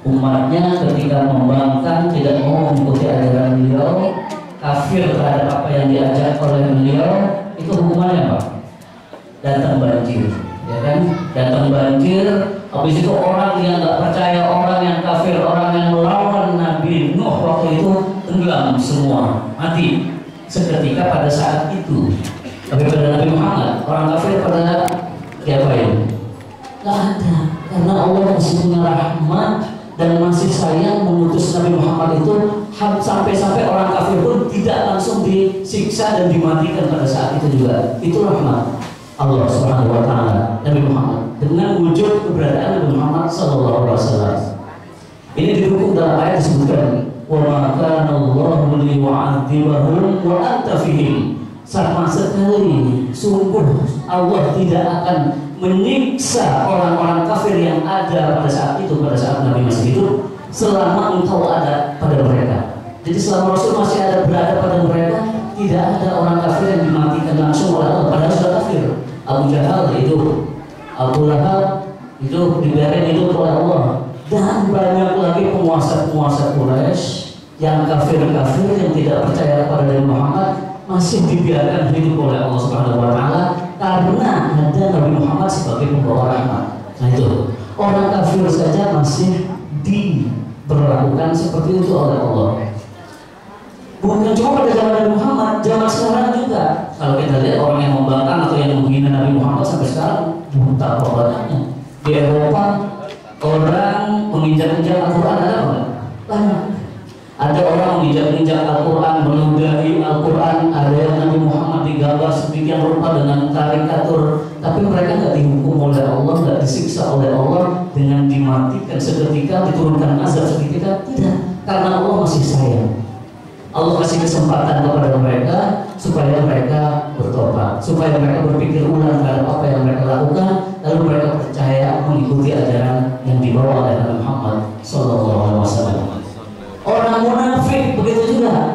umatnya ketika membangkang tidak mau mengikuti ajaran beliau, kafir terhadap apa yang diajak oleh beliau, itu hukumannya apa? Datang banjir, ya kan? Datang banjir. Habis itu orang yang nggak percaya, orang yang kafir, orang yang melawan Nabi Nuh waktu itu tenggelam semua, mati seketika pada saat itu. Tapi pada Nabi Muhammad, orang kafir pada diapain? Nggak ada, karena Allah masih punya rahmat dan masih sayang mengutus Nabi Muhammad itu sampai-sampai orang kafir pun tidak langsung disiksa dan dimatikan pada saat itu juga. Itu rahmat Allah Subhanahu wa taala Nabi Muhammad dengan wujud keberadaan Nabi Muhammad sallallahu alaihi wasallam. Ini didukung dalam ayat disebutkan wa ma kana Allahu liyu'adzibahum wa anta fihim. Sama sekali sungguh Allah tidak akan menyiksa orang-orang kafir yang ada pada saat itu, pada saat Nabi masih hidup, selama engkau ada pada mereka. Jadi selama Rasul masih ada berada pada mereka, tidak ada orang kafir yang dimatikan langsung oleh Allah, padahal sudah kafir. Abu Jahal itu, Abu Lahab itu dibiarkan hidup oleh Allah, dan banyak lagi penguasa-penguasa Quraisy yang kafir-kafir yang tidak percaya kepada Nabi Muhammad masih dibiarkan hidup oleh Allah Subhanahu wa taala karena ada Nabi Muhammad sebagai pembawa rahmat. Nah itu, orang kafir saja masih diperlakukan seperti itu oleh Allah. Bukan cuma pada zaman Nabi Muhammad, zaman sekarang juga. Kalau kita lihat orang yang membangkang atau yang menghina Nabi Muhammad sampai sekarang betapa banyaknya. Di Eropa orang menginjak-injak Al-Quran ada apa? Banyak. Ada orang menginjak-injak Al-Quran, meludahi Al-Quran, ada yang Nabi Muhammad digambar sedemikian rupa dengan karikatur, tapi mereka nggak dihukum oleh Allah, nggak disiksa oleh Allah dengan dimatikan seketika, diturunkan azab seketika, tidak, karena Allah masih sayang. Allah kasih kesempatan kepada mereka supaya mereka bertobat, supaya mereka berpikir ulang terhadap apa yang mereka lakukan, lalu mereka percaya mengikuti ajaran yang dibawa oleh Nabi Muhammad SAW. Orang munafik begitu juga.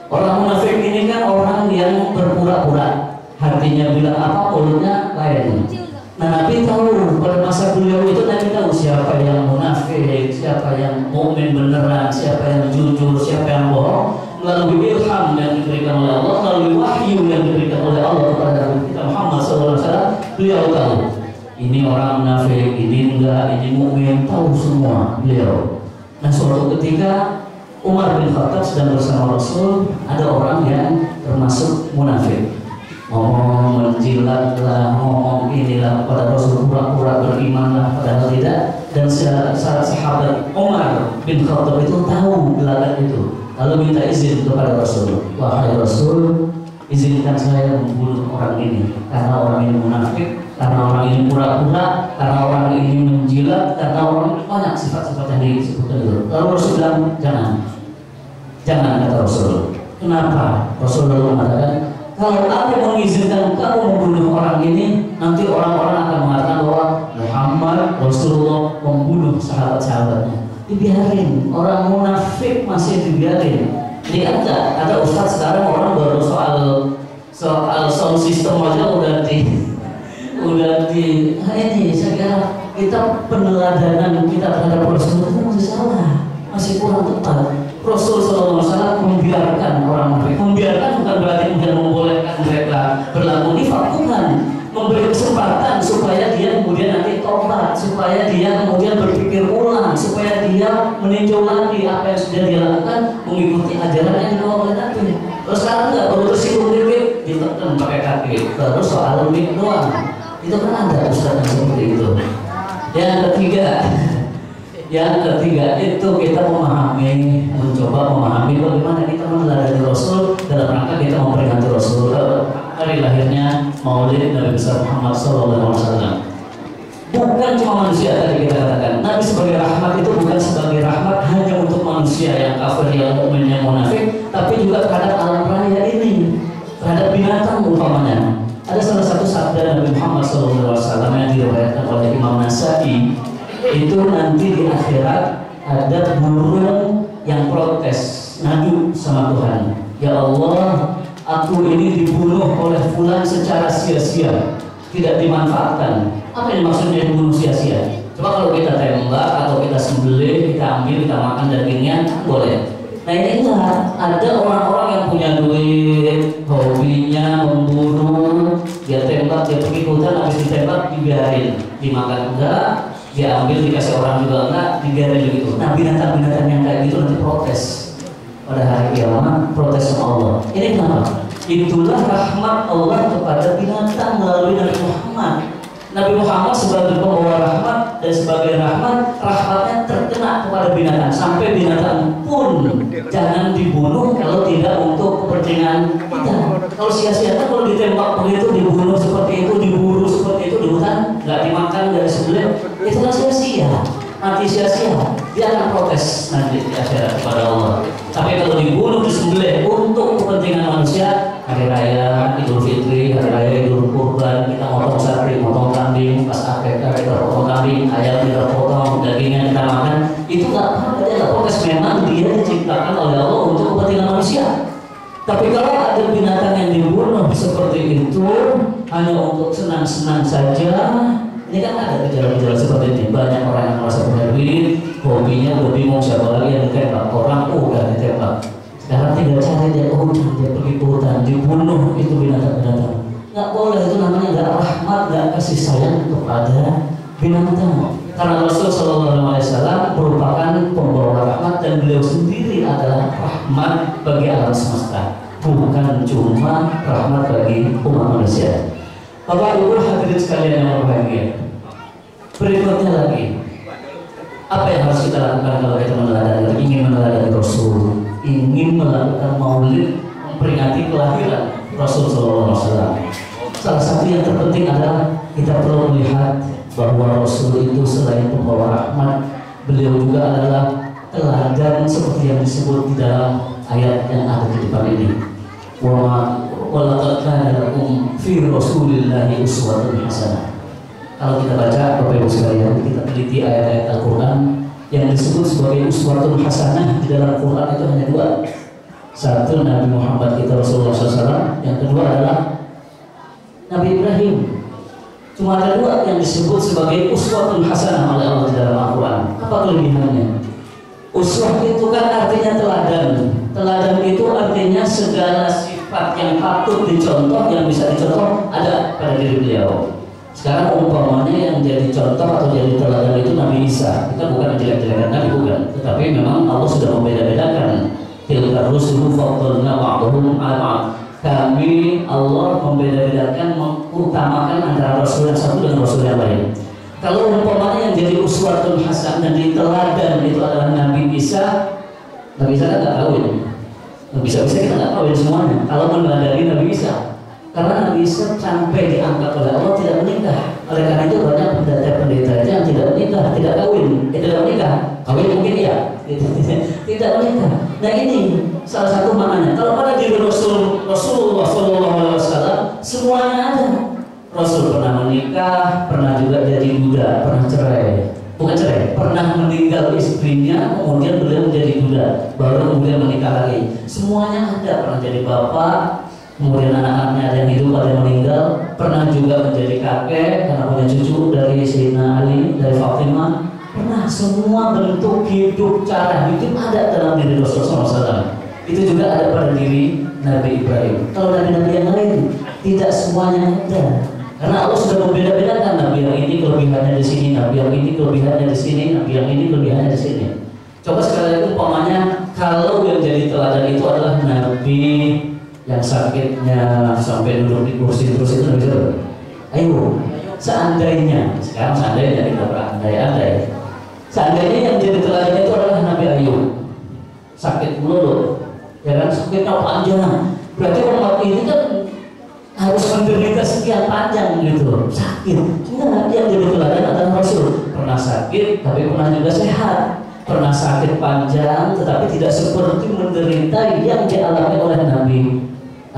Orang munafik ini kan orang yang berpura-pura, hatinya bilang apa, mulutnya lain. Nah, Nabi tahu pada masa beliau itu, Nabi tahu siapa yang munafik, siapa yang mukmin beneran, siapa yang jujur, siapa yang bohong. Melalui ilham yang diberikan oleh Allah, melalui wahyu yang diberikan oleh Allah kepada Nabi kita Muhammad SAW, beliau tahu ini orang munafik, ini enggak, ini mukmin, tahu semua beliau. Nah, suatu ketika Umar bin Khattab sedang bersama Rasul, ada orang yang termasuk munafik, ngomong menjilat lah, ngomong inilah kepada Rasul, pura-pura beriman lah, padahal tidak. Dan sahabat Umar bin Khattab itu tahu gelagat itu, lalu minta izin kepada Rasul, wahai Rasul, izinkan saya membunuh orang ini, karena orang ini munafik, karena orang ini pura-pura, karena orang ini menjilat, karena orang ini banyak sifat-sifat yang disebutkan itu. Lalu Rasul bilang, jangan, kata Rasul. Kenapa? Rasul lalu mengatakan, kalau aku mengizinkan kamu membunuh orang ini, nanti orang-orang akan mengatakan bahwa Muhammad Rasulullah membunuh sahabat-sahabatnya. Dibiarin, orang munafik masih dibiarin. Lihat nggak? Ada ustadz sekarang orang baru soal sound system aja udah di ini saya kira kita peneladanan kita terhadap Rasul itu masih salah, masih kurang tepat. Rasul SAW membiarkan orang munafik. Membiarkan bukan berarti kemudian membolehkan mereka berlaku nifaq, bukan. Memberi kesempatan supaya dia kemudian nanti tobat, supaya dia kemudian berpikir ulang, supaya dia meninjau lagi apa yang sudah dia lakukan, mengikuti ajaran yang dibawa oleh Nabi. Terus sekarang nggak perlu tersinggung dikit, ditekan pakai kaki, terus soal mik doang. Itu kan ada ustaz yang seperti itu. Yang ketiga itu kita mencoba memahami bagaimana kita meneladani Rasul dalam rangka kita memperingati Rasul hari lahirnya Maulid Nabi besar Muhammad SAW. Bukan cuma manusia, tadi kita katakan Nabi sebagai rahmat itu bukan sebagai rahmat hanya untuk manusia yang kafir, yang mukmin, yang munafik, tapi juga terhadap alam raya ini, terhadap binatang umpamanya. Ada salah satu sabda Nabi Muhammad SAW yang diriwayatkan oleh Imam Nasai, itu nanti di akhirat ada burung yang protes, ngadu sama Tuhan, ya Allah, aku ini dibunuh oleh fulan secara sia-sia, tidak dimanfaatkan. Apa yang maksudnya dibunuh sia-sia? Coba kalau kita tembak atau kita sembelih, kita ambil, kita makan dagingnya, boleh. Nah ini enggak, ada orang-orang yang punya duit, hobinya memburu, dia tembak, dia pergi ke hutan, habis ditembak, dibiarin, dimakan enggak, dia ambil, dikasih orang juga enggak, dibiarin begitu. Nah binatang-binatang yang kayak gitu nanti protes pada hari kiamat, protes sama Allah. Ini kenapa? Itulah rahmat Allah kepada binatang melalui Nabi Muhammad. Nabi Muhammad sebagai pembawa rahmat dan sebagai rahmat, rahmatnya terkena kepada binatang. Sampai binatang pun jangan dibunuh kalau tidak untuk kepentingan kita. Kalau sia-sia kalau ditembak begitu, dibunuh seperti itu, diburu seperti itu di hutan, nggak dimakan, nggak disembelih, itu kan sia-sia, mati sia-sia. Dia akan protes nanti di akhirat kepada Allah. Tapi kalau dibunuh, disembelih untuk kepentingan manusia, hari raya Idul Fitri, hari raya Idul Kurban, kita motong sapi, motong kambing, pas akikah kita potong kambing, ayam kita potong, dagingnya kita makan, itu nggak apa-apa, dia nggak protes. Memang dia diciptakan oleh Allah untuk kepentingan manusia. Tapi kalau ada binatang yang dibunuh seperti itu hanya untuk senang-senang saja, ini kan ada gejala-gejala seperti ini. Banyak orang yang merasa punya duit, hobinya udah bingung siapa lagi yang ditembak, orang udah ditembak. Sekarang tinggal cari dia ke hutan, dia pergi ke hutan, dibunuh itu binatang-binatang. Nggak boleh, itu namanya nggak rahmat, nggak kasih sayang kepada binatang. Karena Rasul Shallallahu Alaihi Wasallam merupakan pembawa rahmat dan beliau sendiri adalah rahmat bagi alam semesta, bukan cuma rahmat bagi umat manusia. Bapak Ibu hadirin sekalian yang berbahagia, berikutnya lagi, apa yang harus kita lakukan kalau kita ingin meneladani Rasul, ingin melakukan maulid, memperingati kelahiran Rasul Sallallahu Alaihi Wasallam? Salah satu yang terpenting adalah kita perlu melihat bahwa Rasul itu selain pembawa rahmat, beliau juga adalah teladan seperti yang disebut di dalam ayat yang ada di depan ini. Walaqad kana lakum fi Rasulillahi uswatun hasanah. Kalau kita baca Bapak Ibu sekalian, kita teliti ayat-ayat Al-Quran yang disebut sebagai uswatun hasanah di dalam Quran itu hanya dua. Satu Nabi Muhammad kita Rasulullah SAW, yang kedua adalah Nabi Ibrahim. Cuma ada dua yang disebut sebagai uswatun hasanah oleh Allah di dalam Al-Quran. Apa kelebihannya? Uswah itu kan artinya teladan. Teladan itu artinya segala sifat yang patut dicontoh, yang bisa dicontoh ada pada diri beliau. Sekarang umpamanya yang jadi contoh atau jadi teladan itu Nabi Isa. Kita bukan menjelek-jelekan Nabi, bukan. Tetapi memang Allah sudah membeda-bedakan. Tilka rusulu faddalna ba'dahum 'ala ba'd. Kami Allah membeda-bedakan, mengutamakan antara Rasul yang satu dengan Rasul yang lain. Kalau umpamanya yang jadi uswatun hasanah dan diteladan itu adalah Nabi Isa, Nabi Isa kan nggak kawin. Bisa-bisa kita nggak kawin semuanya. Kalau meneladani Nabi Isa, karena Nabi Isa sampai diangkat oleh Allah tidak menikah. Oleh karena itu banyak pendeta-pendeta yang tidak menikah, tidak kawin, tidak menikah. Kawin mungkin ya, tidak menikah. Nah ini salah satu maknanya. Kalau pada diri Rasulullah SAW semuanya ada. Rasul pernah menikah, pernah juga jadi duda, pernah cerai. Bukan cerai, pernah meninggal istrinya, kemudian beliau menjadi duda, baru kemudian menikah lagi. Semuanya ada, pernah jadi bapak, kemudian anak-anaknya ada yang hidup, ada yang meninggal, pernah juga menjadi kakek karena punya cucu dari Sayyidina Ali, dari Fatimah. Pernah, semua bentuk hidup, cara hidup ada dalam diri Rasulullah SAW. Itu juga ada pada diri Nabi Ibrahim. Kalau nabi-nabi yang lain tidak semuanya ada. Karena Allah sudah membeda-bedakan, nabi yang ini kelebihannya di sini, nabi yang ini kelebihannya di sini, nabi yang ini kelebihannya di sini. Coba sekali lagi umpamanya kalau yang jadi teladan itu adalah nabi yang sakitnya sampai duduk di kursi terus, itu nabi siapa? Ayo, seandainya, sekarang seandainya kita berandai-andai, seandainya yang jadi teladan itu adalah Nabi Ayub, sakit mulut, ya kan, sakitnya panjang, berarti umat ini kan harus menderita sekian panjang gitu, sakit. Enggak, yang jadi teladan adalah Rasul. Pernah sakit, tapi pernah juga sehat. Pernah sakit panjang, tetapi tidak seperti menderita yang dialami oleh Nabi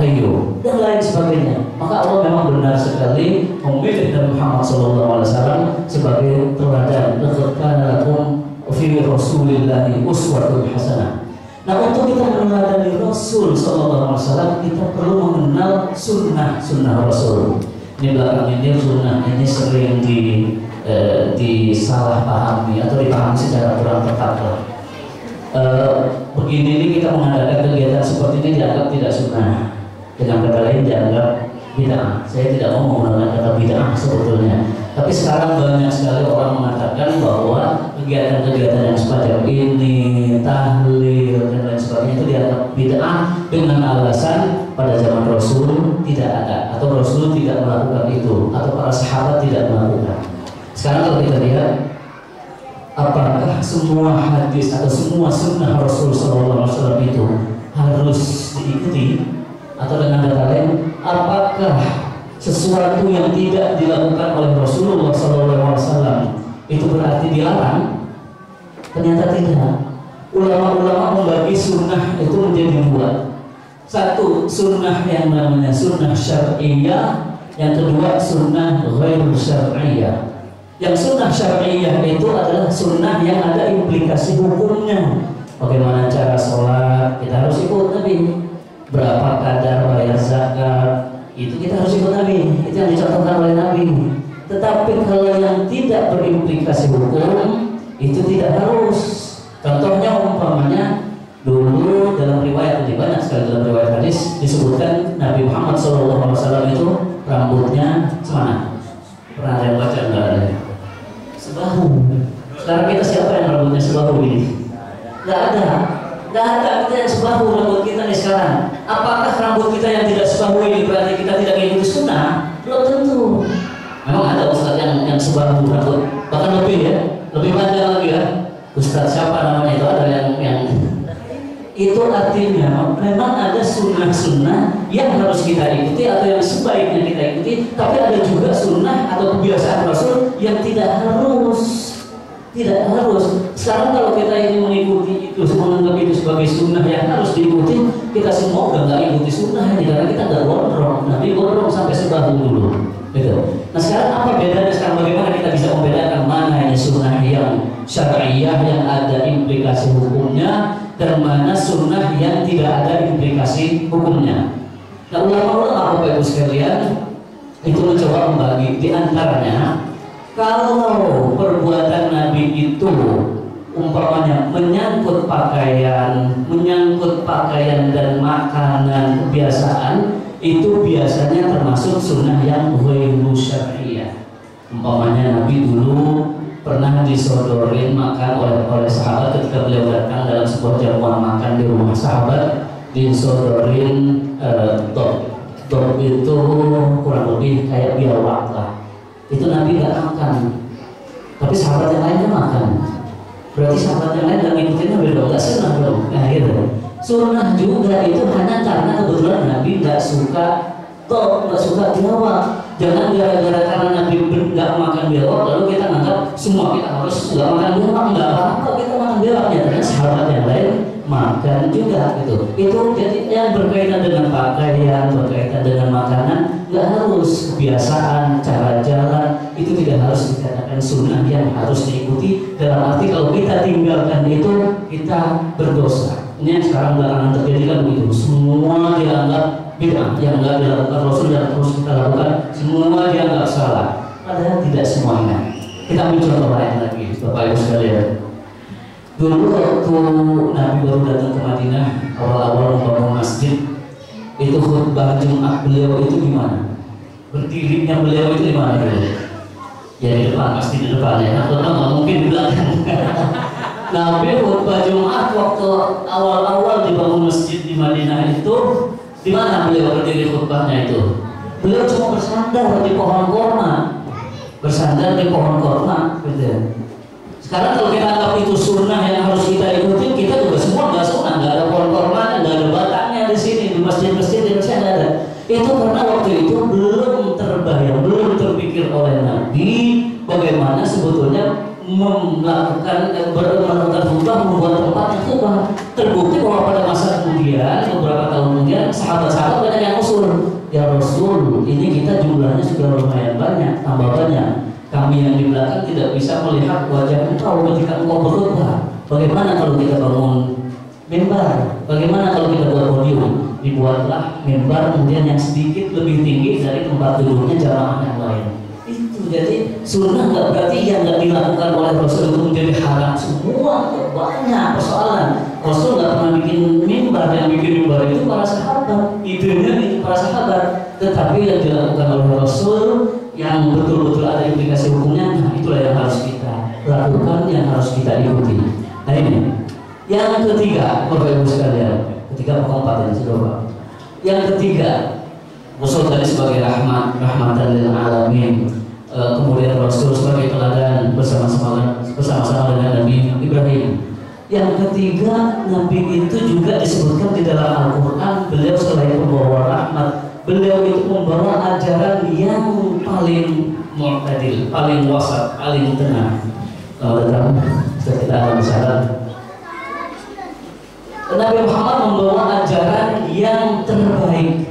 Ayub dan lain sebagainya. Maka Allah memang benar sekali memilih Nabi Muhammad SAW sebagai teladan. Laqad kana lakum fi Rasulillahi uswatun hasanah. Nah, untuk kita meneladani Rasul Sallallahu Alaihi Wasallam, kita perlu mengenal sunnah Rasul. Ini belakang ini sunnah ini sering disalahpahami atau dipahami secara kurang tepat lah. Begini ini kita mengadakan kegiatan seperti ini dianggap tidak sunnah, dengan kata lain dianggap bid'ah. Saya tidak mau menggunakan kata bid'ah sebetulnya, tapi sekarang banyak sekali orang mengatakan bahwa kegiatan-kegiatan yang semacam ini, tahlil dan lain sebagainya itu dianggap bid'ah dengan alasan pada zaman Rasul tidak ada, atau Rasul tidak melakukan itu, atau para sahabat tidak melakukan. Sekarang kalau kita lihat, apakah semua hadis atau semua sunnah Rasul SAW itu harus diikuti? Atau dengan kata lain, apakah sesuatu yang tidak dilakukan oleh Rasulullah SAW itu berarti dilarang? Ternyata tidak. Ulama-ulama membagi sunnah itu menjadi dua. Satu, sunnah yang namanya sunnah syar'iyah. Yang kedua, sunnah ghairu syar'iyah. Yang sunnah syar'iyah itu adalah sunnah yang ada implikasi hukumnya. Bagaimana cara sholat, kita harus ikut Nabi. Berapa kadar bayar zakat, itu kita harus ikut Nabi. Itu yang dicontohkan oleh Nabi. Tetapi kalau yang tidak berimplikasi hukum, itu tidak harus. Contohnya umpamanya, dulu dalam riwayat, lebih banyak sekali dalam riwayat hadis disebutkan Nabi Muhammad SAW itu rambutnya semana. Pernah ada yang baca? Enggak ada. Sebahu. Sekarang kita siapa yang rambutnya sebahu ini? Enggak ada. Enggak ada kita yang sebahu rambut kita nih sekarang. Apakah rambut kita yang tidak sebahu ini berarti kita tidak mengikuti sunnah? Belum tentu. Memang ada ustaz yang sebahu rambut, bahkan lebih ya, lebih panjang lagi ya. Ustaz siapa namanya itu, ada yang itu artinya memang ada sunnah-sunnah yang harus kita ikuti atau yang sebaiknya kita ikuti, tapi ada juga sunnah atau kebiasaan Rasul yang tidak harus. Tidak harus. Sekarang kalau kita ini mengikuti itu, menganggap itu sebagai sunnah yang harus diikuti, kita semua udah nggak ikuti sunnah ini karena kita nggak gondrong. Nabi gondrong sampai sebahu dulu. Gitu. Nah sekarang apa bedanya? Sekarang bagaimana kita bisa membedakan mana ini sunnah yang syar'iyah yang ada implikasi hukumnya dan mana sunnah yang tidak ada implikasi hukumnya? Nah ulama-ulama Bapak Ibu sekalian itu mencoba membagi di antaranya. Kalau perbuatan Nabi itu umpamanya menyangkut pakaian dan makanan kebiasaan, itu biasanya termasuk sunnah yang ghairu syar'iyah. Umpamanya Nabi dulu pernah disodorin makan oleh sahabat ketika beliau datang dalam sebuah jamuan makan di rumah sahabat, disodorin top itu kurang lebih kayak biawak lah. Itu Nabi nggak makan, tapi sahabat yang lainnya makan. Berarti sahabat yang lain nggak ngikutin Nabi dong, nggak sunnah dong. Nah gitu. Sunnah juga itu hanya karena kebetulan Nabi nggak suka nggak suka biawak. Jangan gara-gara karena Nabi nggak makan biawak lalu kita nganggap semua kita harus nggak makan biawak. Nggak apa-apa kita makan biawaknya, karena sahabat yang lain makan juga gitu. Itu jadi yang berkaitan dengan pakaian, berkaitan dengan makanan, nggak harus kebiasaan, cara jalan, itu tidak harus dikatakan sunnah yang harus diikuti. Dalam arti kalau kita tinggalkan itu kita berdosa. Ini yang sekarang belakangan terjadi kan begitu. Semua dianggap bid'ah, yang nggak dilakukan Rasul dan terus kita lakukan, semua dianggap salah. Padahal tidak semuanya. Kita ambil contoh lain lagi, Bapak Ibu sekalian. Dulu waktu Nabi baru datang ke Madinah, awal-awal membangun masjid, itu khutbah Jumat beliau itu di mana? Berdirinya beliau itu di mana dulu? Ya di depan, pasti di depan ya. Khutbah nggak mungkin di belakang. Nabi khutbah Jumat waktu awal-awal dibangun masjid di Madinah itu, di mana beliau berdiri khutbahnya itu? Beliau cuma bersandar di pohon korma, bersandar di pohon korma, gitu. Sekarang kalau kita anggap itu sunnah yang harus kita ikuti, kita juga semua nggak sunnah, nggak ada pohon korma, nggak ada batangnya di sini, di masjid-masjid di Indonesia nggak ada. Itu karena waktu itu belum terbayang, belum terpikir oleh Nabi bagaimana sebetulnya melakukan khutbah, membuat tempat khutbah. Terbukti bahwa pada masa kemudian, beberapa tahun kemudian, sahabat-sahabat banyak yang usul, ya Rasul, ini kita jumlahnya sudah lumayan banyak, tambah banyak. Kami yang di belakang tidak bisa melihat wajah engkau ketika engkau berkhutbah. Bagaimana kalau kita bangun mimbar? Bagaimana kalau kita buat podium? Dibuatlah mimbar kemudian yang sedikit lebih tinggi dari tempat duduknya jamaah yang lain. Itu Jadi sunnah nggak berarti yang nggak dilakukan oleh Rasul itu menjadi haram semua. Banyak persoalan. Rasul nggak pernah bikin mimbar, yang bikin mimbar itu para sahabat, idenya itu para sahabat. Tetapi yang dilakukan oleh Rasul yang betul-betul ada implikasi hukumnya, nah itulah yang harus kita lakukan, yang harus kita ikuti. Nah ini yang ketiga, Bapak Ibu sekalian, ketiga apa keempat ini coba. Yang ketiga, Rasul tadi sebagai rahmatan lil alamin, kemudian Rasul sebagai teladan bersama-sama dengan Nabi Ibrahim. Yang ketiga, Nabi itu juga disebutkan di dalam Al-Quran, beliau selain membawa rahmat, beliau itu membawa ajaran yang paling mu'tadil, paling wasat, paling tenang. Kalau datang, kita akan salam. Nabi Muhammad membawa ajaran yang terbaik.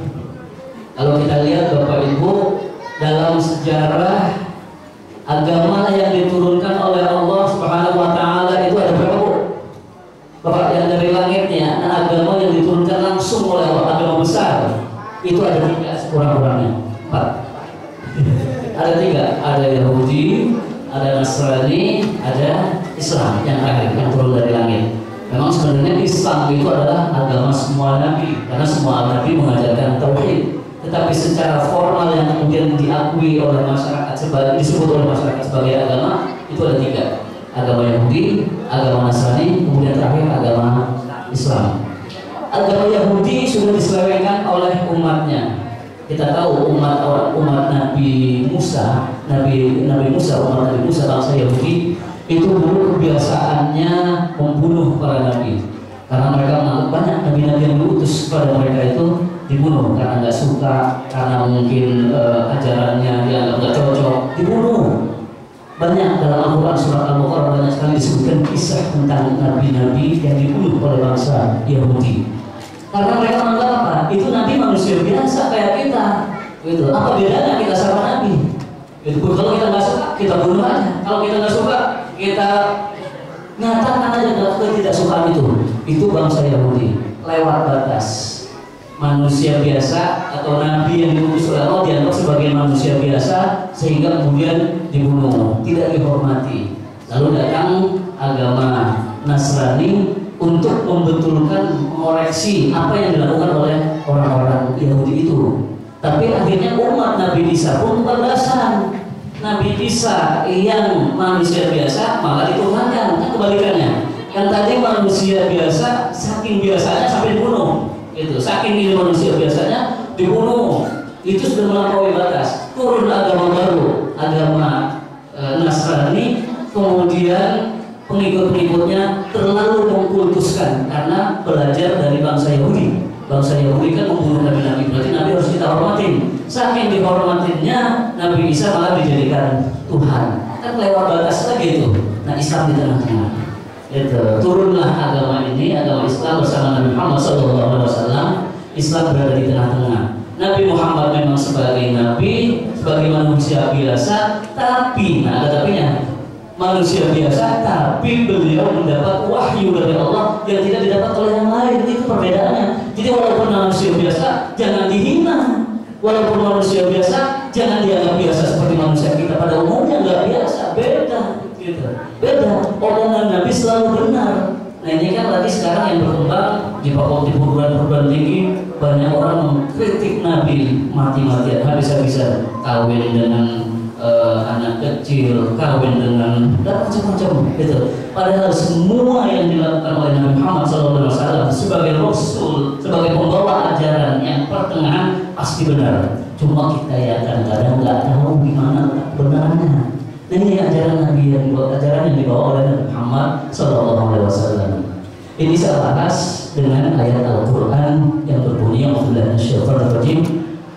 Kalau kita lihat Bapak Ibu, dalam sejarah agama yang diturunkan oleh Allah Subhanahu wa Ta'ala itu ada berapa, Bu? Bapak, yang dari langitnya, agama yang diturunkan langsung oleh Allah, agama besar itu ada 3 sekurang-kurangnya, 4. Ada 3, ada Yahudi, ada Nasrani, ada Islam yang terakhir yang turun dari langit. Memang sebenarnya Islam itu adalah agama semua nabi, karena semua nabi mengajarkan tauhid. Tetapi secara formal yang kemudian diakui oleh masyarakat disebut oleh masyarakat sebagai agama itu ada 3. Agama Yahudi, agama Nasrani, kemudian terakhir agama Islam. Agama Yahudi sudah diselewengkan oleh umatnya. Kita tahu umat Nabi Musa, Nabi Musa bangsa Yahudi itu dulu kebiasaannya membunuh para nabi. Karena mereka menganggap banyak nabi-nabi yang diutus kepada mereka itu dibunuh karena nggak suka, karena mungkin ajarannya dianggap nggak cocok, dibunuh. Banyak dalam Al-Quran surat Al-Baqarah banyak sekali disebutkan kisah tentang nabi-nabi yang dibunuh oleh bangsa Yahudi. Karena mereka menganggap apa? Itu nabi manusia biasa kayak kita. Gitu. Apa bedanya kita sama nabi? Gitu. Kalau kita nggak suka, kita bunuh aja. Kalau kita nggak suka, kita nyatakan aja ketidaksukaan itu. Itu bangsa Yahudi lewat batas. Manusia biasa atau nabi yang diutus oleh Allah dianggap sebagai manusia biasa sehingga kemudian dibunuh, tidak dihormati. Lalu datang agama Nasrani untuk membetulkan, mengoreksi apa yang dilakukan oleh orang-orang Yahudi itu. Tapi akhirnya umat Nabi Isa pun kebablasan. Nabi Isa yang manusia biasa malah dituhankan, kan kebalikannya. Yang tadi manusia biasa, saking biasanya sampai dibunuh. Itu saking ini manusia biasanya dibunuh, itu sudah melampaui batas. Turun agama baru, agama Nasrani, kemudian pengikut-pengikutnya terlalu mengkultuskan karena belajar dari bangsa Yahudi. Bangsa Yahudi kan membunuh nabi-nabi, berarti nabi harus kita hormatin. Saking dihormatinnya, Nabi Isa malah dijadikan Tuhan. Kan lewat batas lagi itu. Nah, Islam di tengah-tengah. Itu turunlah agama ini, agama Islam bersama Nabi Muhammad SAW. Islam berada di tengah-tengah. Nabi Muhammad memang sebagai nabi, sebagai manusia biasa, tapi nah ada tapinya. Manusia biasa, tapi beliau mendapat wahyu dari Allah yang tidak didapat oleh yang lain. Itu perbedaannya. Jadi walaupun manusia biasa, jangan dihina. Walaupun manusia biasa, jangan dianggap biasa seperti manusia kita pada umumnya, nggak biasa, beda. Gitu. Beda, omongan Nabi selalu benar. Nah ini kan tadi sekarang yang berkembang di perguruan tinggi, banyak orang mengkritik Nabi mati-matian, habis-habisan kawin dengan anak kecil, kawin dengan dan macam-macam gitu. Padahal semua yang dilakukan oleh Nabi Muhammad SAW sebagai Rasul, sebagai pembawa ajaran yang pertengahan pasti benar. Cuma kita ya kadang-kadang nggak tahu gimana kebenarannya. Nah, ini ajaran Nabi yang dibawa oleh Nabi Muhammad SAW. Ini saya bahas dengan ayat Al-Quran yang berbunyi A'udzubillahi minasyaitonir rajim.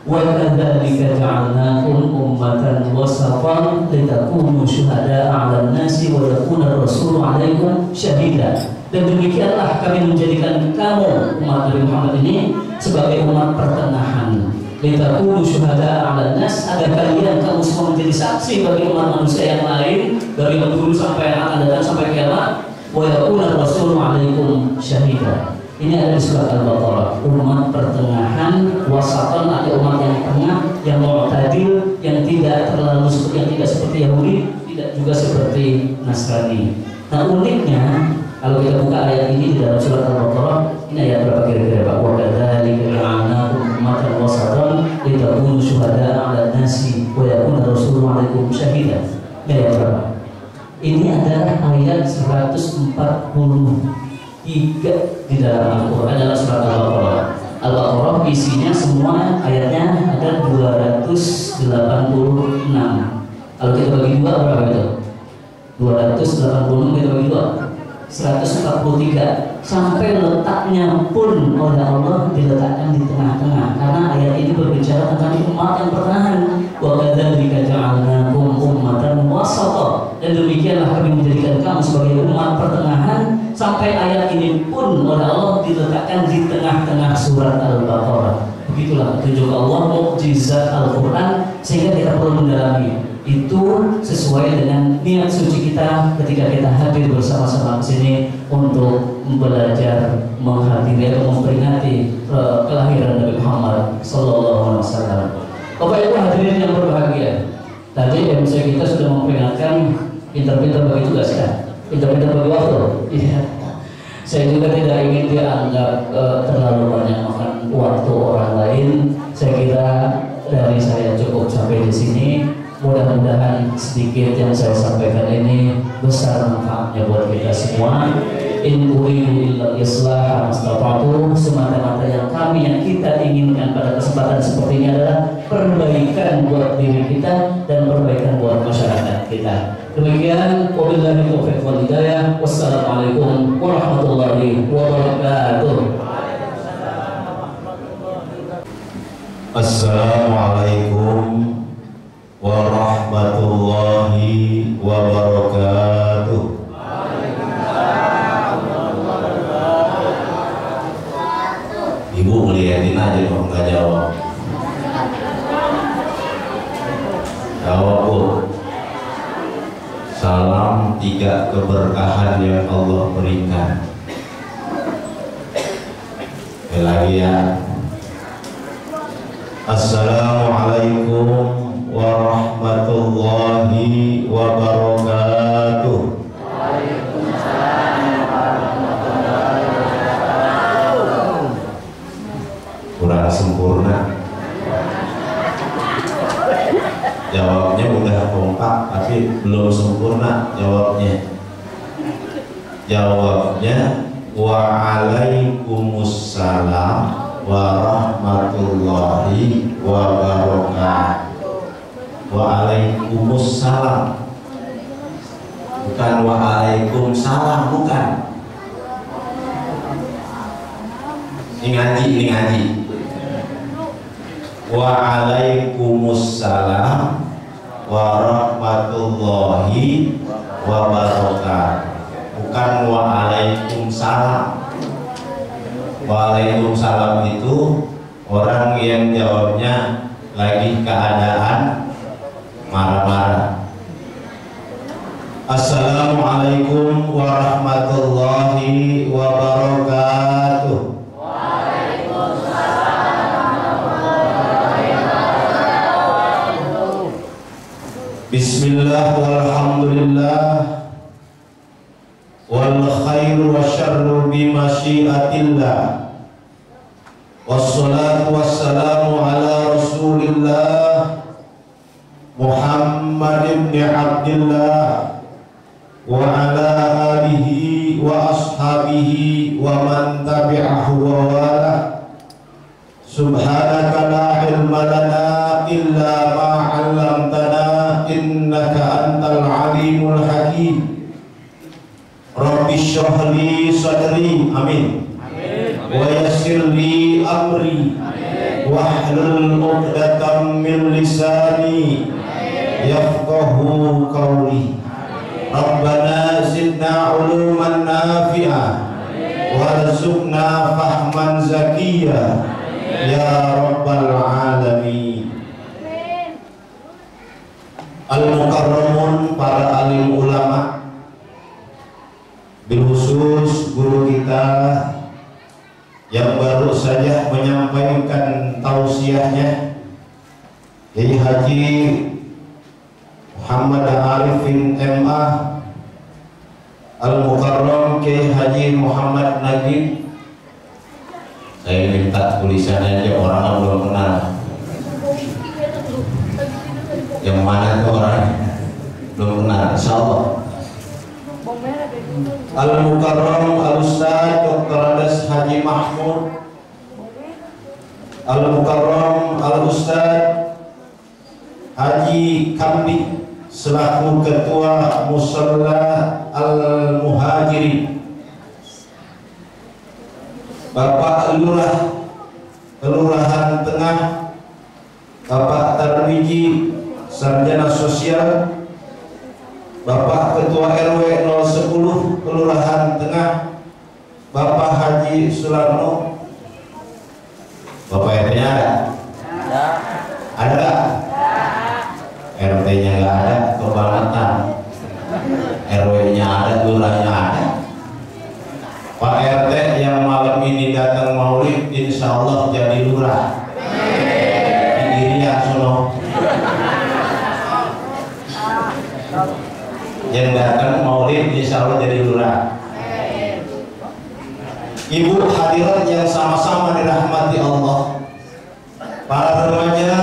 Wa kadzalika ja'alnakum ummatan wasatan litakunu syuhada'a 'alan nasi wa yakuna ar-rasulu 'alaikum syahida. Dan demikianlah kami menjadikan kamu umat Nabi Muhammad ini sebagai umat pertengahan. Litakunu syuhada'a 'alan nas, agar kalian kamu semua menjadi saksi bagi umat manusia yang lain dari dulu sampai yang akan datang sampai kiamat. Wa yakuna ar-rasulu 'alaikum syahida. Ini ada di surat Al-Baqarah, umat pertengahan, wasatan atau umat yang tengah yang mu'tadil, yang tidak terlalu yang tidak seperti Yahudi, tidak juga seperti Nasrani. Nah uniknya kalau kita buka ayat ini di dalam surat Al-Baqarah, ini ayat berapa kira-kira Pak? Wa kadzalika ja'alnakum ummatan wasatan litakunu syuhada'a 'alan nasi wa yakuna rasulun 'alaikum syahida. Ini ayat berapa? Ini adalah ayat 143 di dalam Al-Quran, dalam surat Al-Baqarah. Al-Baqarah isinya semua ayatnya ada 286. Kalau kita bagi dua berapa itu? 286 kita bagi dua 143. Sampai letaknya pun oleh Allah diletakkan di tengah-tengah, karena ayat ini berbicara tentang umat yang pertengahan. Wa kadzalika ja'alnakum ummatan wasata, dan demikianlah kami menjadikan kamu sebagai umat pertengahan. Sampai ayat ini pun oleh Allah diletakkan di tengah-tengah surat Al-Baqarah. Begitulah petunjuk Allah, mukjizat Al-Quran, sehingga kita perlu mendalami itu sesuai dengan niat suci kita ketika kita hadir bersama-sama di sini untuk belajar menghadiri atau memperingati kelahiran Nabi Muhammad Sallallahu Alaihi Wasallam. Bapak Ibu hadirin yang berbahagia, tadi MC kita sudah memperingatkan pintar-pintar bagi tugas kan, pintar-pintar bagi waktu. Iya. Saya juga tidak ingin dianggap terlalu banyak makan waktu orang lain. Saya kira dari saya cukup sampai di sini. Mudah-mudahan sedikit yang saya sampaikan ini besar manfaatnya buat kita semua. In uridu illa islah mastata'tu, semata-mata yang kita inginkan pada kesempatan seperti ini adalah perbaikan buat diri kita dan perbaikan buat masyarakat kita. Demikian, wabillahi taufiq wal hidayah. Wassalamualaikum warahmatullahi wabarakatuh. Assalamualaikum warahmatullahi wabarakatuh. Ibu ngeliatin aja dong, nggak jawab. Jawab Bu. Salam 3 keberkahan yang Allah berikan. Lagi ya. Assalamualaikum warahmatullahi wabarakatuh. Kurang sempurna. Jawabnya udah kompak tapi belum sempurna jawabnya. Jawabnya waalaikumsalam warahmatullahi wabarakatuh. Waalaikumsalam, bukan waalaikumsalam, bukan. Ini ngaji. Waalaikumsalam warahmatullahi wabarakatuh, bukan waalaikumsalam. Waalaikumsalam itu orang yang jawabnya lagi keadaan marah-marah. Assalamualaikum warahmatullahi wabarakatuh. Bismillah walhamdulillah wal khairu wasyarru bimasyiatillah. Wassalatu wassalamu ala Rasulillah Muhammad ibn Abdillah wa ala alihi wa ashabihi wa man tabi'ahu wa wala. Subhanaka la ilma lana illa ma 'allamtana innaka antal alimul hakim. Rabbi shrah li sadri, amin, wa yassir li amri, wahlul 'uqdatam min lisani yafqahu qawli. Rabbana zidna 'uluman nafi'ah warzuqna fahman zakiyah ya rabbal alamin. Al-mukarramun, para alim ulama, bilkhusus guru kita yang baru saja menyampaikan tausiahnya, Kiai Haji Muhammad Arifin MA, Al-Mukarram Kiai Haji Muhammad Najib. Saya minta tulisannya aja, orang belum kenal. Yang mana tuh orang belum kenal, insyaallah. Al-Mukarram Al-Ustaz Dr. Andes Haji Mahmud, Al-Mukarram Al-Ustaz Haji Kamdi selaku Ketua Musalla Al-Muhajirin, Bapak Lurah Kelurahan Tengah, Bapak Tarmiji Sarjana Sosial, Bapak Ketua RW 010 Kelurahan Tengah, Bapak Haji Sularno. Bapak RT-nya ada? Ada nggak? RT-nya nggak ada, kebangetan. RW-nya ada, lurahnya ada. Pak RT yang malam ini datang maulid, insya Allah jadi lurah. Di Irian sono. Yang datang maulid, insya Allah jadi lurah. Ibu hadirat yang sama-sama dirahmati Allah, para remaja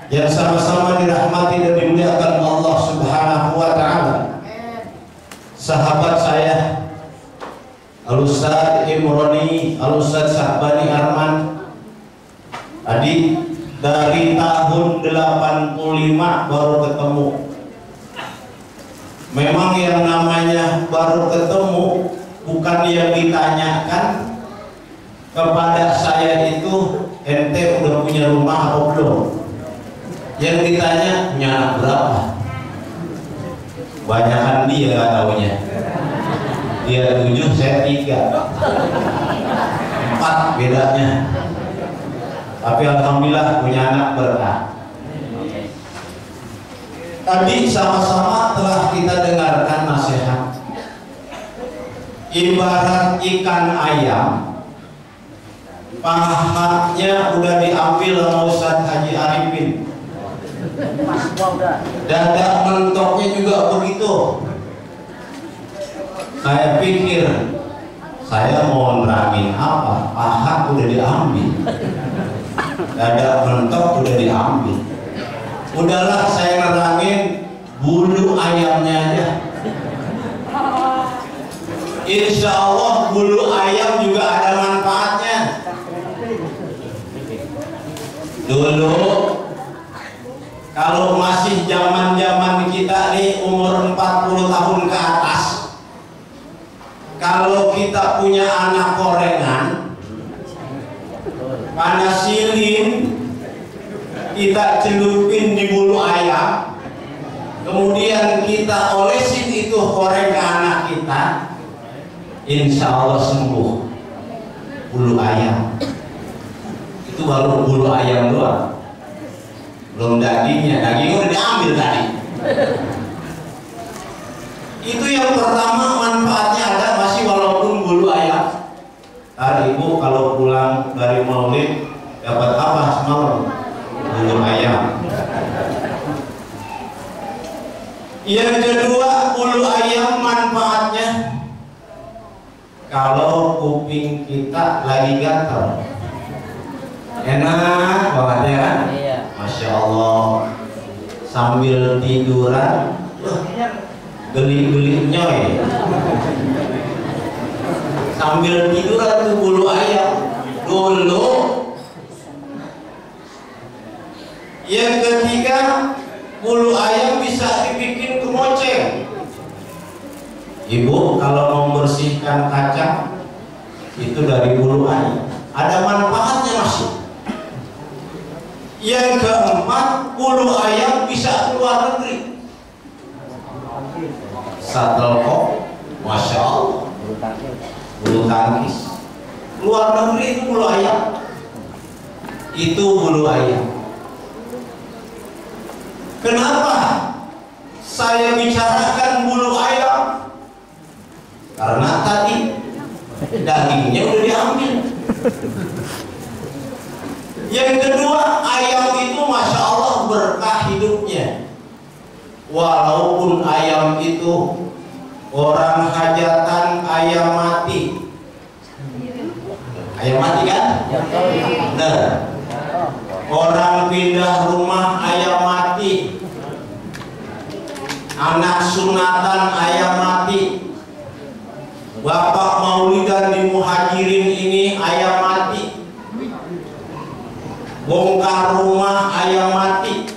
yang sama-sama dirahmati dan dimuliakan Allah Subhanahu wa Ta'ala, sahabat saya Al-Ustaz Imroni, Al-Ustaz Syahbani Arman, tadi dari tahun 85 baru ketemu. Memang yang namanya baru ketemu bukan yang ditanyakan kepada saya itu, ente udah punya rumah atau belum. Yang ditanya punya anak berapa. Banyakan dia nggak taunya. Dia 7, saya 3, 4 bedanya. Tapi alhamdulillah punya anak berkah. Tadi sama-sama telah kita dengarkan nasihat. Ibarat ikan ayam, pahanya udah diambil sama Ustaz Haji Arifin, dada mentoknya juga begitu. Saya pikir saya mau nerangin apa, paha udah diambil, dada mentok udah diambil. Udahlah saya nerangin bulu ayamnya aja. Insya Allah bulu ayam juga ada manfaatnya. Dulu kalau masih zaman kita nih umur 40 tahun ke atas, kalau kita punya anak korengan, panasilin, kita celupin di bulu ayam, kemudian kita olesin itu koreng ke anak kita, insya Allah sembuh bulu ayam. Itu baru bulu ayam doang, belum dagingnya. Dagingnya udah diambil tadi. Itu yang pertama, manfaatnya ada masih walaupun bulu ayam. Ntar ibu kalau pulang dari maulid dapat apa semalam? Bulu ayam. Yang kedua, bulu ayam manfaatnya kalau kuping kita lagi gatal, enak banget ya kan? Masya Allah, sambil tiduran geli-geli nyoy, sambil tiduran tuh bulu ayam dulu. Yang ketiga, bulu ayam bisa dibikin kemoceng. Ibu kalau membersihkan kaca itu dari bulu ayam, ada manfaatnya masih. Yang keempat, bulu ayam bisa keluar negeri. Shuttle, masya Allah, bulu tangkis luar negeri itu bulu ayam. Itu bulu ayam. Kenapa saya bicarakan bulu ayam? Karena tadi dagingnya udah diambil. Yang kedua, ayam itu masih berkah hidupnya. Walaupun ayam itu orang hajatan, ayam mati. Ayam mati kan? Benar. Orang pindah rumah, ayam mati. Anak sunatan, ayam mati. Bapak maulidan di Muhajirin ini, ayam mati. Bongkar rumah, ayam mati.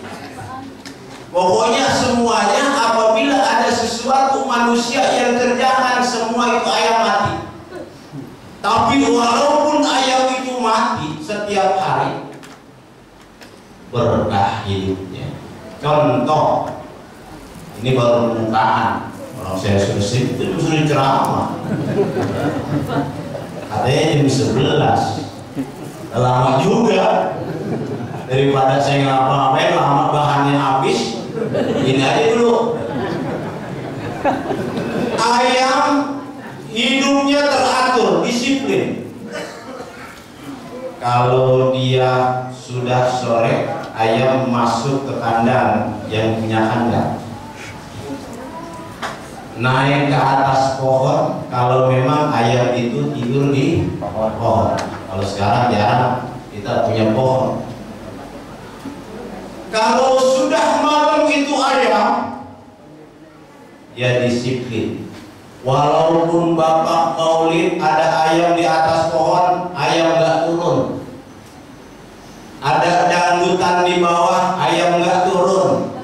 Pokoknya semuanya apabila ada sesuatu manusia yang kerjakan, semua itu ayam mati. Tapi walaupun ayam itu mati setiap hari, berkah hidupnya. Contoh, ini baru permukaan. Orang saya sudah ceramah. Katanya jam 11. Lama juga. Daripada saya ngapa-ngapain lama bahannya habis, ini aja dulu. Ayam hidupnya teratur, disiplin. Kalau dia sudah sore, ayam masuk ke kandang yang punya kandang. Naik ke atas pohon, kalau memang ayam itu tidur di pohon. Kalau sekarang jarang kita punya pohon. Kalau sudah malam itu ayam, ya disiplin. Walaupun bapak maulid ada ayam di atas pohon, ayam nggak turun. Ada dangdutan di bawah, ayam nggak turun.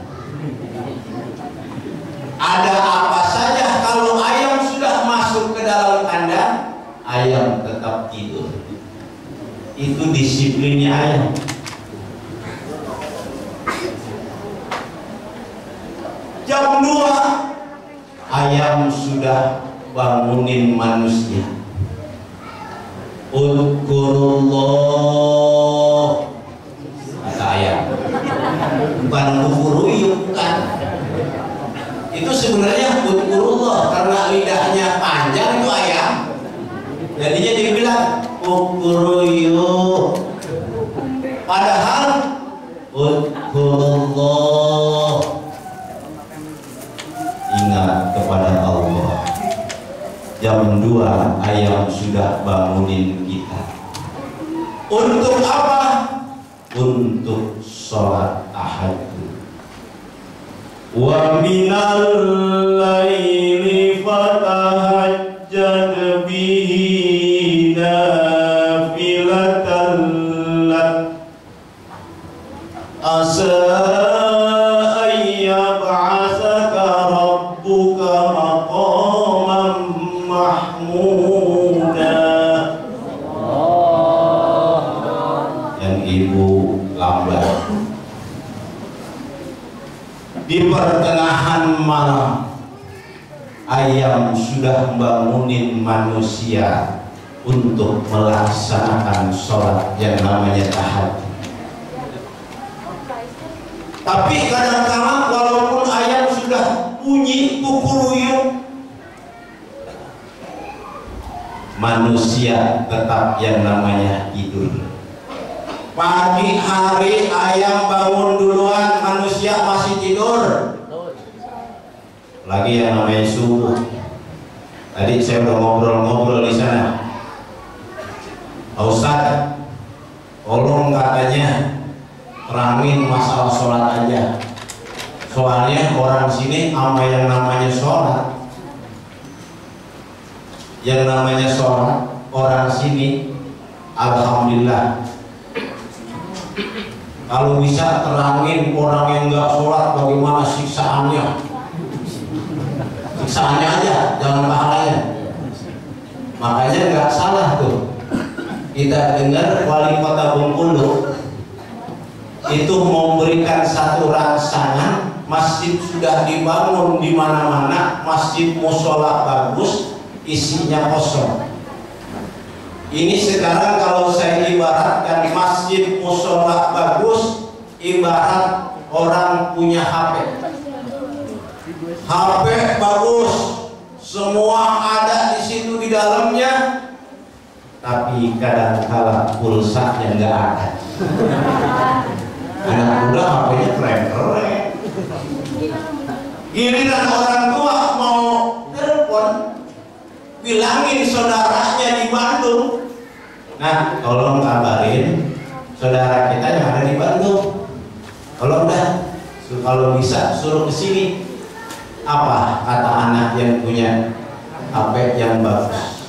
Ada apa saja, kalau ayam sudah masuk ke dalam kandang, ayam tetap tidur. Itu disiplinnya ayam. Jam 2 ayam sudah bangunin manusia. Udkurullah, kata ayam. Bukan udkuruyuk, bukan. Itu sebenarnya udkurullah, karena lidahnya panjang itu ayam. Jadinya dia bilang udkuruyuk. Padahal udkurullah, ingat kepada Allah. Jam 2 ayam sudah bangunin kita. Untuk apa? Untuk sholat tahajud. Wa minal laili fatahajjad bihi nafilatan lak asa di pertengahan malam. Ayam sudah bangunin manusia untuk melaksanakan sholat yang namanya tahajud. Tapi kadang-kadang walaupun ayam sudah bunyi kukuruyuk, manusia tetap yang namanya tidur. Pagi hari ayam bangun duluan, manusia masih tidur. Lagi yang namanya subuh. Tadi saya udah ngobrol-ngobrol di sana. Pak Ustadz, tolong katanya terangin masalah sholat aja. Soalnya orang sini sama yang namanya sholat. Yang namanya sholat orang sini, alhamdulillah. Kalau bisa terangin orang yang nggak sholat bagaimana siksaannya. Siksaannya aja, jangan pahalanya. Makanya nggak salah tuh. Kita dengar wali kota Bengkulu itu memberikan satu rancangan, masjid sudah dibangun di mana-mana, masjid musola bagus, isinya kosong. Ini sekarang kalau saya ibaratkan masjid musola bagus, ibarat orang punya HP. HP bagus, semua ada di situ di dalamnya, tapi kadang-kala pulsanya nggak ada. Anak muda HP-nya keren-keren. Giliran orang tua mau telepon, bilangin saudaranya di Bandung. Nah, tolong kabarin saudara kita yang ada di Bandung. Kalau bisa suruh ke sini. Apa kata anak yang punya HP yang bagus?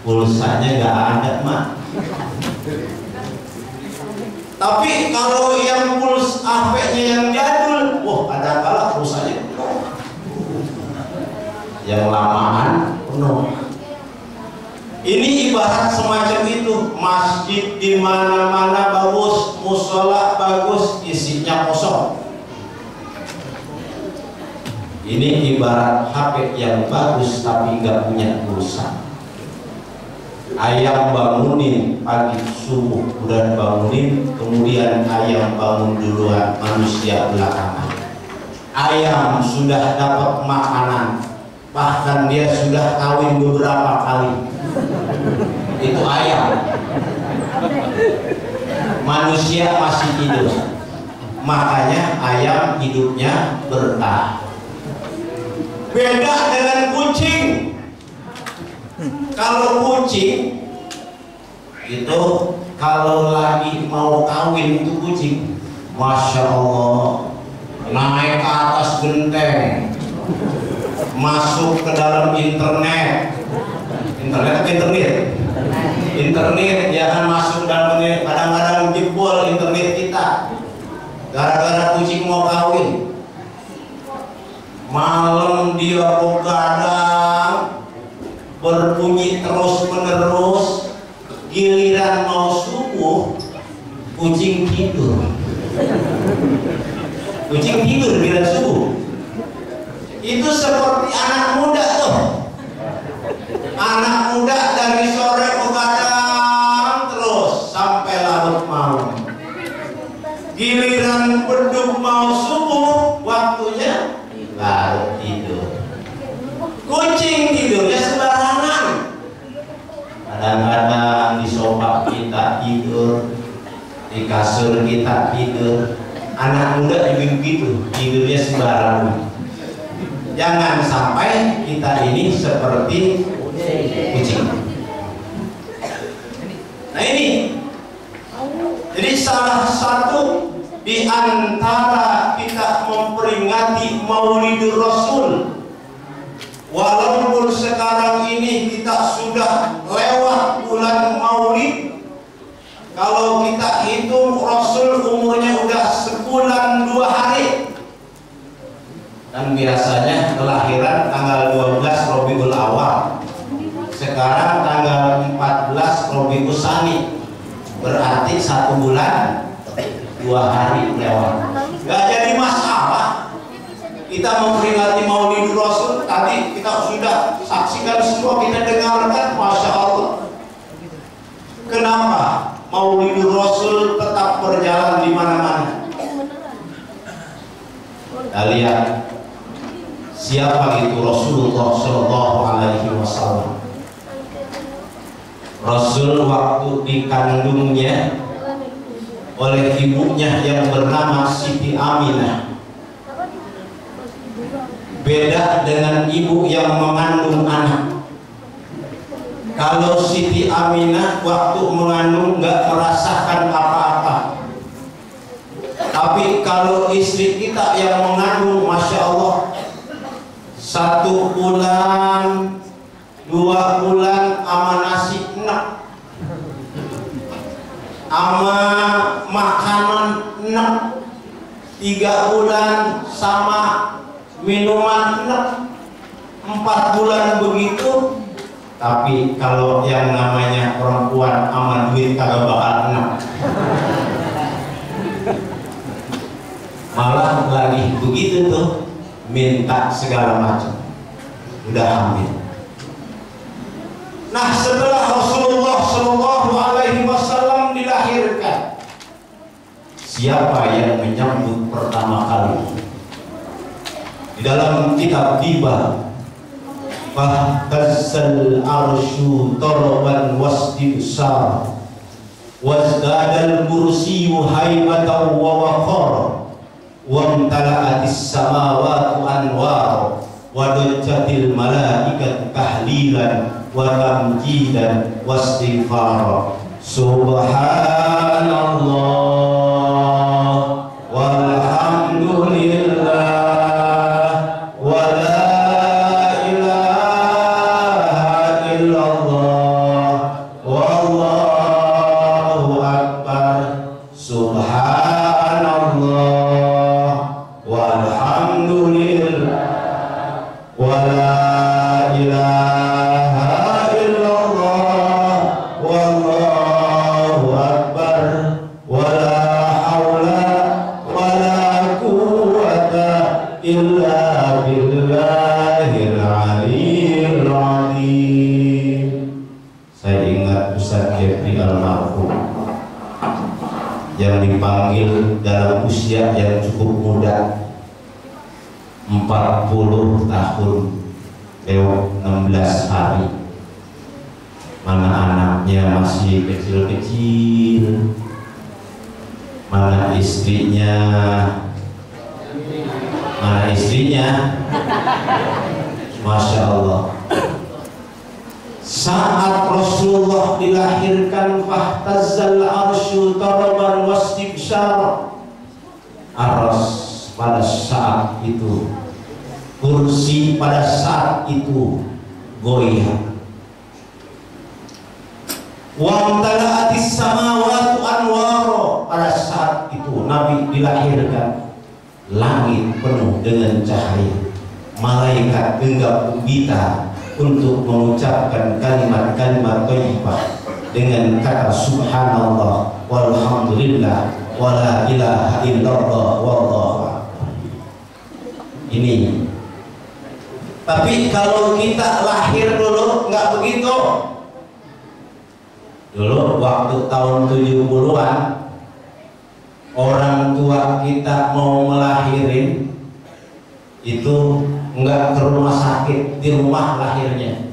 Pulsanya nggak ada, Mak. Tapi kalau yang HP-nya yang jadul, wah kadang-kala pulsanya penuh. Yang lamaan penuh. Ini ibarat semacam itu, masjid di mana-mana bagus, musola bagus, isinya kosong. Ini ibarat HP yang bagus tapi nggak punya pulsa. Ayam bangunin pagi subuh, udah bangunin, kemudian ayam bangun duluan, manusia belakangan. Ayam sudah dapat makanan, bahkan dia sudah kawin beberapa kali. Itu ayam. Manusia masih hidup, makanya ayam hidupnya berkah. Beda dengan kucing. Kalau kucing itu kalau lagi mau kawin itu kucing, Masya Allah, naik ke atas genteng, masuk ke dalam internet ya kan, masuk dalam internet, kadang-kadang jebol internet kita gara-gara kucing mau kawin. Malam dia begadang berbunyi terus menerus, giliran mau subuh kucing tidur. Kucing tidur giliran subuh. Itu seperti anak muda tuh. Anak muda dari sore begadang terus sampai larut malam. Giliran beduk mau subuh, waktunya larut tidur. Kucing tidurnya sembarangan. Kadang-kadang di sofa kita tidur, di kasur kita tidur. Anak muda juga begitu, tidurnya sembarangan. Jangan sampai kita ini seperti kucing. Nah ini, jadi salah satu di antara kita memperingati Maulidur Rasul, walaupun sekarang ini kita sudah lewat bulan Maulid, kalau kita hitung Rasul umurnya udah sebulan 2 hari, dan biasanya kelahiran tanggal 12 Rabiul Awal, sekarang tanggal 14 Rabiul Tsani, berarti 1 bulan 2 hari lewat. Gak jadi masalah kita memperingati Maulidur Rasul. Tadi kita sudah saksikan semua, kita dengarkan, Masya Allah. Kenapa Maulidur Rasul tetap berjalan di mana-mana? Kita lihat siapa itu Rasulullah Shallallahu Alaihi Wasallam. Rasul waktu dikandungnya oleh ibunya yang bernama Siti Aminah, beda dengan ibu yang mengandung anak. Kalau Siti Aminah waktu mengandung nggak merasakan apa-apa, tapi kalau istri kita yang mengandung, Masya Allah, 1 bulan 2 bulan ama nasi enak, ama makanan enak, 3 bulan sama minuman enak, 4 bulan begitu. Tapi kalau yang namanya perempuan ama duit kagak bakal enak. Malah lagi begitu tuh, minta segala macam, udah hamil. Nah, setelah Rasulullah Shallallahu Alaihi Wasallam dilahirkan, siapa yang menyambut pertama kali? Di dalam kitab Tiba, Fahtazal arsyu toroban wasdibsar, wazdadal kursiyyu haibatan wa waqara wamtala'atis samawati anwara wa dajjatil malaikatu tahlilan wa tamjidan wastighfara subhanallah walhamdulillah wa la ilaha illallah wallahu akbar subhanallah walhamdulillah wa la ilaha illallah wallahu akbar wa la haula wa la quwwata illa billahil aliyyil azim. Saya ingat Ustaz Jeffrey almarhum yang dipanggil dalam usia yang cukup muda, 40 tahun lewat 16 hari. Mana anaknya masih kecil-kecil, mana istrinya, Masya Allah. Saat Rasulullah dilahirkan, fahtazzal arsyu taraban wastibsyara, aras pada saat itu, kursi pada saat itu goyah. Wamtala'atis samawati anwara, pada saat itu Nabi dilahirkan, langit penuh dengan cahaya, malaikat genggam gembira untuk mengucapkan kalimat-kalimat thayyibah dengan kata subhanallah walhamdulillah wa la ilaha illallah wallahu akbar. Ini. Tapi kalau kita lahir dulu nggak begitu. Dulu waktu tahun 70-an orang tua kita mau melahirin itu enggak ke rumah sakit, di rumah lahirnya.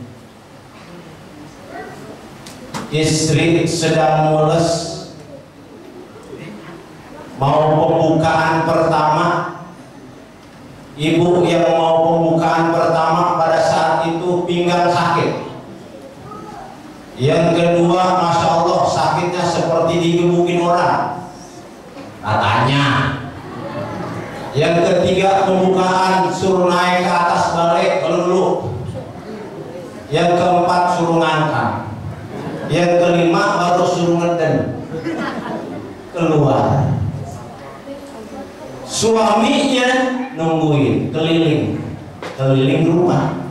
Istri sedang mules, mau pembukaan pertama, ibu yang mau pembukaan pertama pada saat itu pinggang sakit. Yang kedua, Masya Allah, sakitnya seperti digebukin orang, katanya. Yang ketiga, pembukaan suruh naik ke atas balik dulu. Yang keempat, suruh ngangkat. Yang kelima, baru suruh ngeden keluar. Suaminya nungguin, keliling rumah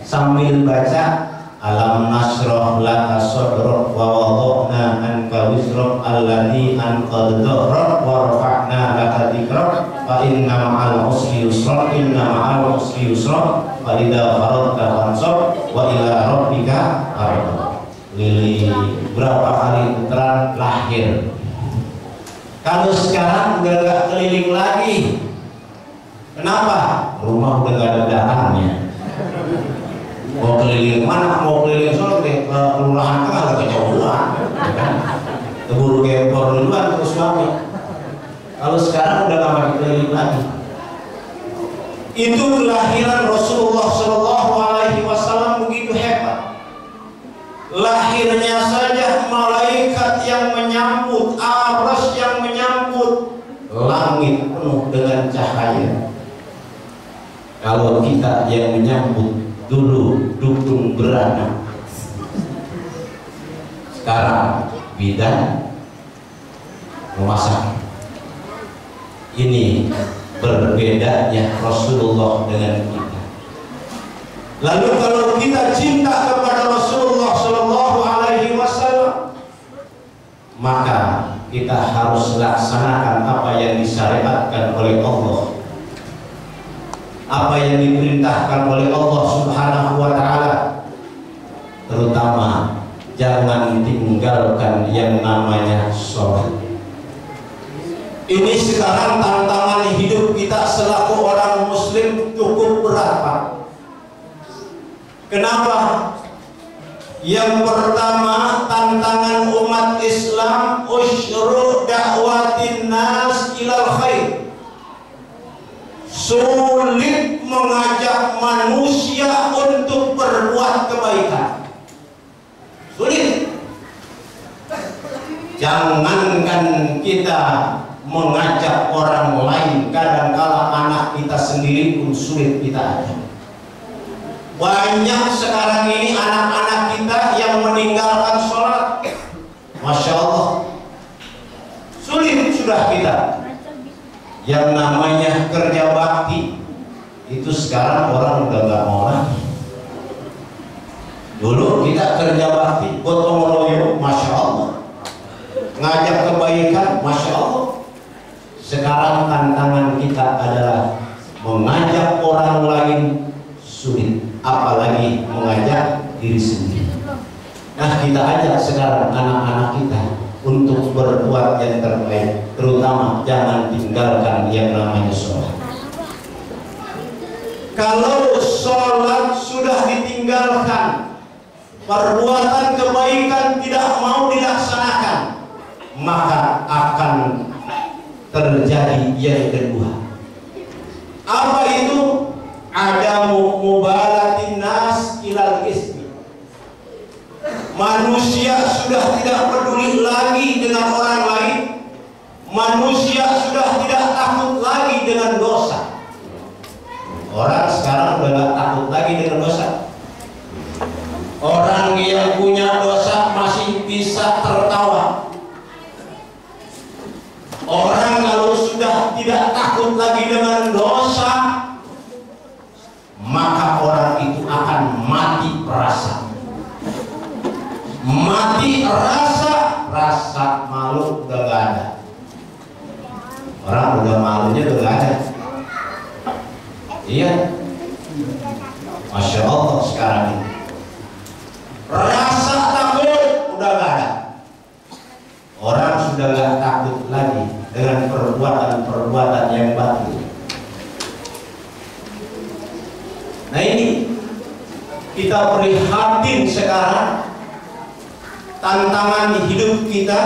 sambil baca alam nasroh laka sodrok wa wadokna anka wisrok alladhi anqad dhahrok wa rafa'na laka dhikrok fa inna ma'al usri yusra inna ma'al usri yusra fa idza faradta fansab wa ila rabbika farghab. Lili berapa kali putaran lahir. Kalau sekarang udah gak keliling lagi. Kenapa? Rumah udah gak ada dahannya. Mau keliling mana? Mau keliling sono ke kelurahan kan agak kejauhan, keburu gempor duluan terus suami. Kalau sekarang udah nggak pakai keliling lagi. Itu kelahiran Rasulullah Shallallahu Alaihi Wasallam begitu hebat. Lahirnya saja malaikat yang menyambut, aras yang menyambut, langit penuh dengan cahaya. Kalau kita yang menyambut dulu dukung beranak, sekarang bidan memasak. Ini berbedanya Rasulullah dengan kita. Lalu kalau kita cinta kepada Rasulullah Shallallahu Alaihi Wasallam, maka kita harus laksanakan apa yang disyariatkan oleh Allah, apa yang diperintahkan oleh Allah Subhanahu wa Ta'ala. Terutama jangan tinggalkan yang namanya sholat. Ini sekarang tantangan hidup kita selaku orang muslim cukup berat, Pak. Kenapa? Yang pertama, tantangan umat Islam sulit mengajak manusia untuk berbuat kebaikan. Sulit. Jangankan kita mengajak orang lain, kadangkala anak kita sendiri pun sulit kita ajak. Banyak sekarang ini anak-anak kita yang meninggalkan sholat. Masya Allah, sulit sudah kita. Yang namanya kerja bakti itu sekarang orang udah gak mau lagi. Dulu kita kerja bakti, gotong royong, Masya Allah, ngajak kebaikan, Masya Allah. Sekarang tantangan kita adalah mengajak orang lain sulit, apalagi mengajak diri sendiri. Nah, kita ajak sekarang anak-anak kita untuk berbuat yang terbaik, terutama jangan tinggalkan yang namanya sholat. Kalau sholat sudah ditinggalkan, perbuatan kebaikan tidak mau dilaksanakan, maka akan terjadi yang kedua. Apa itu? Ada mubalatin nas ilal ismi. Manusia sudah tidak peduli lagi dengan orang lain. Manusia sudah tidak takut lagi dengan dosa. Orang sekarang sudah tidak takut lagi dengan dosa. Orang yang punya dosa masih bisa tertawa. Orang kalau sudah tidak takut lagi dengan dosa, maka orang itu akan mati rasa. Mati rasa malu udah gak ada. Orang udah malunya udah gak ada. Iya, Masya Allah sekarang ini. Rasa takut udah gak ada. Orang sudah gak takut lagi dengan perbuatan-perbuatan yang batil. Nah, ini kita prihatin sekarang. Tantangan hidup kita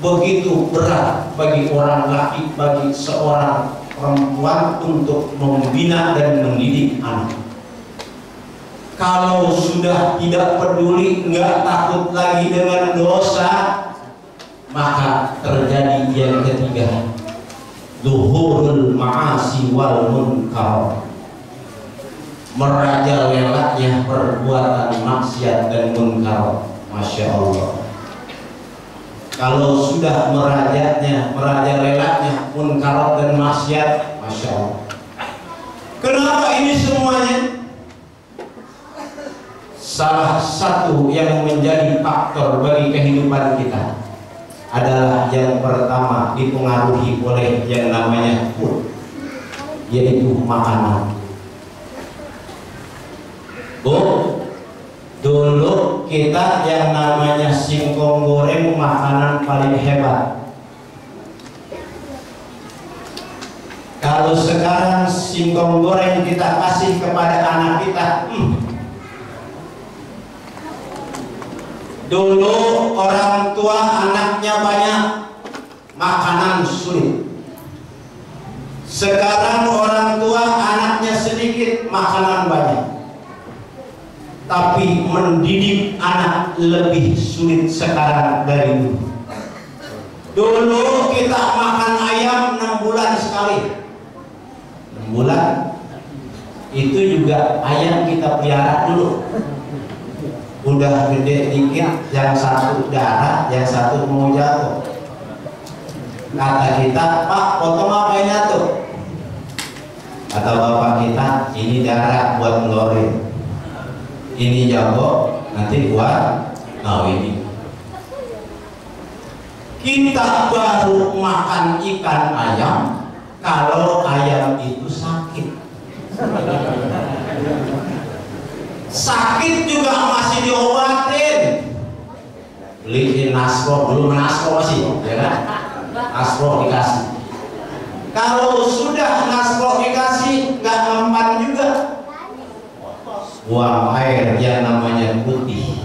begitu berat bagi orang laki, bagi seorang perempuan untuk membina dan mendidik anak. Kalau sudah tidak peduli, nggak takut lagi dengan dosa, maka terjadi yang ketiga, zuhurul ma'asi wal munkar. Merajalelanya perbuatan maksiat dan munkar. Masya Allah. Kalau sudah merajalelanya munkar dan maksiat, Masya Allah. Kenapa ini semuanya? Salah satu yang menjadi faktor bagi kehidupan kita adalah yang pertama dipengaruhi oleh yang namanya food, yaitu makanan. Bu, dulu kita yang namanya singkong goreng makanan paling hebat. Kalau sekarang singkong goreng kita kasih kepada anak kita, dulu orang tua anaknya banyak, makanan sulit. Sekarang orang tua anaknya sedikit, makanan banyak. Tapi mendidik anak lebih sulit sekarang dari dulu. Dulu kita makan ayam 6 bulan sekali. 6 bulan itu juga ayam kita pelihara dulu. Udah gede dikit, yang satu darah, yang satu mau jatuh. Kata kita, Pak, potong apa ini tuh? Kata bapak kita, ini darah buat ngelorin. Ini jago, nanti buat ngawinin. Kita baru makan ikan ayam kalau ayam itu sakit. Sakit juga masih diobatin. Beliin naspro, dulu naspro masih, ya kan? Naspro dikasih. Kalau sudah naspro dikasih, nggak mempan juga. Buang air yang namanya putih.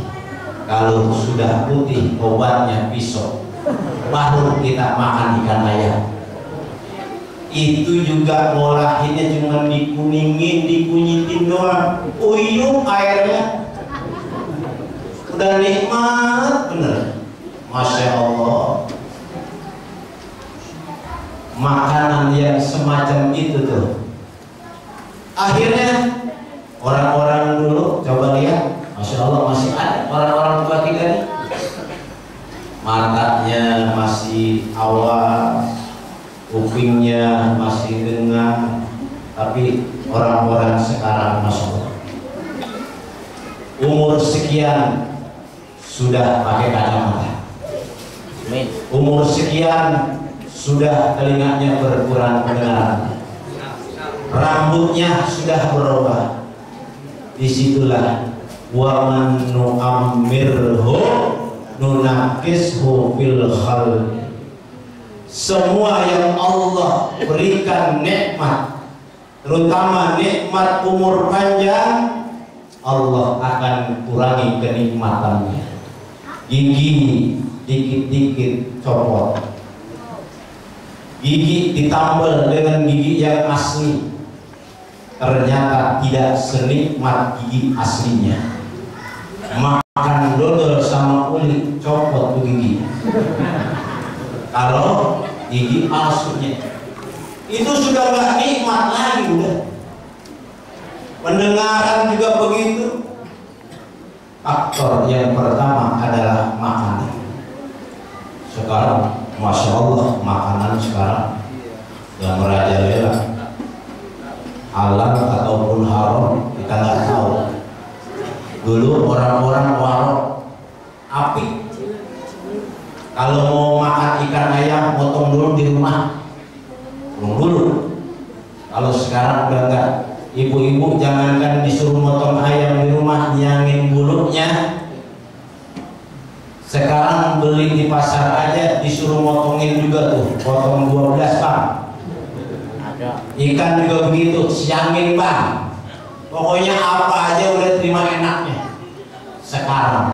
Kalau sudah putih, obatnya pisau. Baru kita makan ikan ayam. itu juga ngolahinnya cuma dikuningin, dikunyitin doang, uyuh airnya udah nikmat bener. Masya Allah, makanan yang semacam itu tuh akhirnya orang-orang dulu, coba lihat, Masya Allah masih ada orang-orang tua kita nih, matanya masih awal, kupingnya masih dengar, tapi orang-orang sekarang Masya Allah umur sekian sudah pakai kacamata, umur sekian sudah telinganya berkurang pendengaran, rambutnya sudah berubah. Disitulah waman nu'ammirhu nunakishu fil khalqi. Semua yang Allah berikan nikmat, terutama nikmat umur panjang, Allah akan kurangi kenikmatannya. Gigi dikit-dikit copot, gigi ditambal dengan gigi yang asli, ternyata tidak senikmat gigi aslinya. Makan dodol sama kulit copot tuh gigi. Kalau gigi palsunya itu sudah nggak nikmat lagi udah. Pendengaran juga begitu. Faktor yang pertama adalah makanan. Sekarang Masya Allah makanan sekarang yang merajalela, halal ataupun haram kita nggak tahu. Dulu orang-orang warok api, kalau mau makan ikan ayam potong dulu di rumah, potong dulu. Kalau sekarang udah enggak, ibu-ibu jangankan disuruh motong ayam di rumah, nyangin bulunya. Sekarang beli di pasar aja disuruh motongin juga tuh, potong 12 Bang. Ikan juga begitu, siangin Bang. Pokoknya apa aja udah terima enaknya sekarang.